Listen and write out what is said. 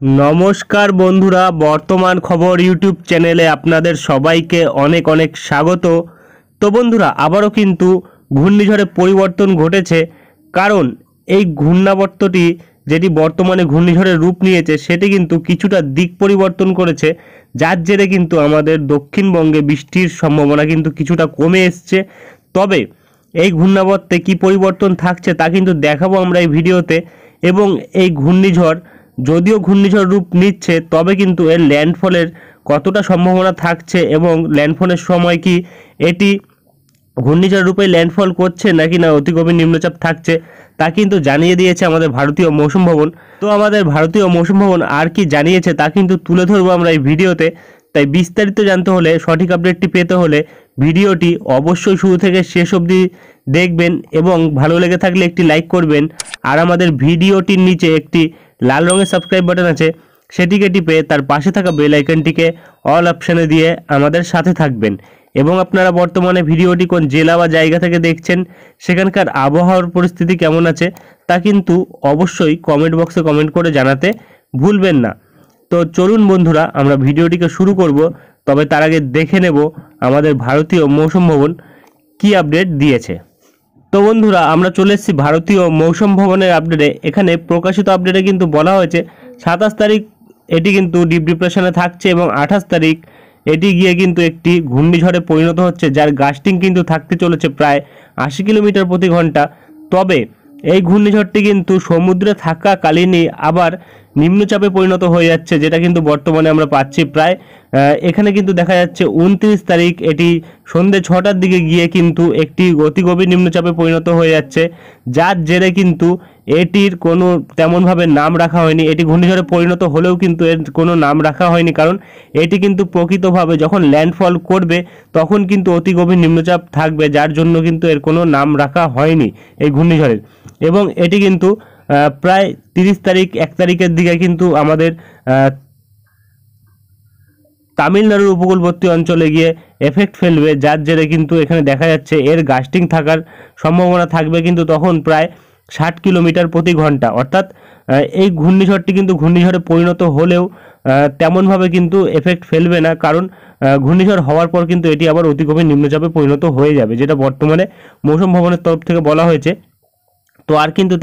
নমস্কার বন্ধুরা, বর্তমান খবর ইউটিউব চ্যানেলে আপনাদের সবাইকে অনেক অনেক স্বাগত। তো বন্ধুরা, আবারও কিন্তু ঘূর্ণিঝড়ে পরিবর্তন ঘটেছে। কারণ এই ঘূর্ণাবর্তটি যেটি বর্তমানে ঘূর্ণিঝড়ের রূপ নিয়েছে সেটি কিন্তু কিছুটা দিক পরিবর্তন করেছে, যার জেরে কিন্তু আমাদের দক্ষিণবঙ্গে বৃষ্টির সম্ভাবনা কিন্তু কিছুটা কমে এসছে। তবে এই ঘূর্ণাবর্তে কি পরিবর্তন থাকছে তা কিন্তু দেখাবো আমরা এই ভিডিওতে। এবং এই ঘূর্ণিঝড় যদিও ঘূর্ণিঝড় রূপ নিচ্ছে, তবে কিন্তু এর ল্যান্ডফলের কতটা সম্ভাবনা থাকছে এবং ল্যান্ডফলের সময় কি এটি ঘূর্ণিঝড় রূপে ল্যান্ডফল করছে নাকি না অতি গভীর নিম্নচাপ থাকছে তা কিন্তু জানিয়ে দিয়েছে আমাদের ভারতীয় মৌসুম ভবন। তো আমাদের ভারতীয় মৌসুম ভবন আর কি জানিয়েছে তা কিন্তু তুলে ধরবো আমরা এই ভিডিওতে। তাই বিস্তারিত জানতে হলে, সঠিক আপডেটটি পেতে হলে ভিডিওটি অবশ্যই শুরু থেকে শেষ অবধি দেখবেন এবং ভালো লেগে থাকলে একটি লাইক করবেন। আর আমাদের ভিডিওটির নিচে একটি লাল রঙের সাবস্ক্রাইব বাটন আছে, সেটিকে টিপে তার পাশে থাকা বেল আইকনটিকে অল অপশানে দিয়ে আমাদের সাথে থাকবেন। এবং আপনারা বর্তমানে ভিডিওটি কোন জেলা বা জায়গা থেকে দেখছেন, সেখানকার আবহাওয়ার পরিস্থিতি কেমন আছে তা কিন্তু অবশ্যই কমেন্ট বক্সে কমেন্ট করে জানাতে ভুলবেন না। তো চলুন বন্ধুরা, আমরা ভিডিওটিকে শুরু করব। তবে তার আগে দেখে নেব আমাদের ভারতীয় মৌসুম ভবন কি আপডেট দিয়েছে। তো বন্ধুরা, আমরা চলে এসেছি ভারতীয় মৌসুম ভবনের আপডেটে। এখানে প্রকাশিত আপডেটে কিন্তু বলা হয়েছে 27 তারিখ এটি কিন্তু ডিপ ডিপ্রেশনে থাকছে এবং 28 তারিখ এটি গিয়ে কিন্তু একটি ঘূর্ণিঝড়ে পরিণত হচ্ছে, যার গাস্টিং কিন্তু থাকতে চলেছে প্রায় 80 কিলোমিটার প্রতি ঘন্টা। তবে এই ঘূর্ণিঝড়টি কিন্তু সমুদ্রে থাকাকালীনই আবার নিম্নচাপে পরিণত হয়ে যাচ্ছে, যেটা কিন্তু বর্তমানে আমরা পাচ্ছি প্রায় এখানে কিন্তু দেখা যাচ্ছে 29 তারিখ এটি সন্ধ্যে 6টার দিকে গিয়ে কিন্তু একটি অতি গভীর নিম্নচাপে পরিণত হয়ে যাচ্ছে, যার জেরে কিন্তু এটির কোনো তেমনভাবে নাম রাখা হয়নি। এটি ঘূর্ণিঝড়ে পরিণত হলেও কিন্তু এর কোনো নাম রাখা হয়নি, কারণ এটি কিন্তু প্রকৃতভাবে যখন ল্যান্ডফল করবে তখন কিন্তু অতি গভীর নিম্নচাপ থাকবে, যার জন্য কিন্তু এর কোনো নাম রাখা হয়নি এই ঘূর্ণিঝড়ের। এবং এটি কিন্তু প্রায় 30 তারিখ 1 তারিখের দিকে কিন্তু আমাদের তামিলনাড়ুর উপকূলবর্তী অঞ্চলে গিয়ে এফেক্ট ফেলবে, যার জেরে কিন্তু এখানে দেখা যাচ্ছে এর গাস্টিং থাকার সম্ভাবনা থাকবে কিন্তু তখন প্রায় 60 কিলোমিটার প্রতি ঘন্টা। অর্থাৎ এই ঘূর্ণিঝড়টি কিন্তু ঘূর্ণিঝড়ে পরিণত হলেও তেমনভাবে কিন্তু এফেক্ট ফেলবে না, কারণ ঘূর্ণিঝড় হওয়ার পর কিন্তু এটি আবার অতি গভীর নিম্নচাপে পরিণত হয়ে যাবে, যেটা বর্তমানে মৌসুম ভবনের তরফ থেকে বলা হয়েছে। তো আর কিন্তু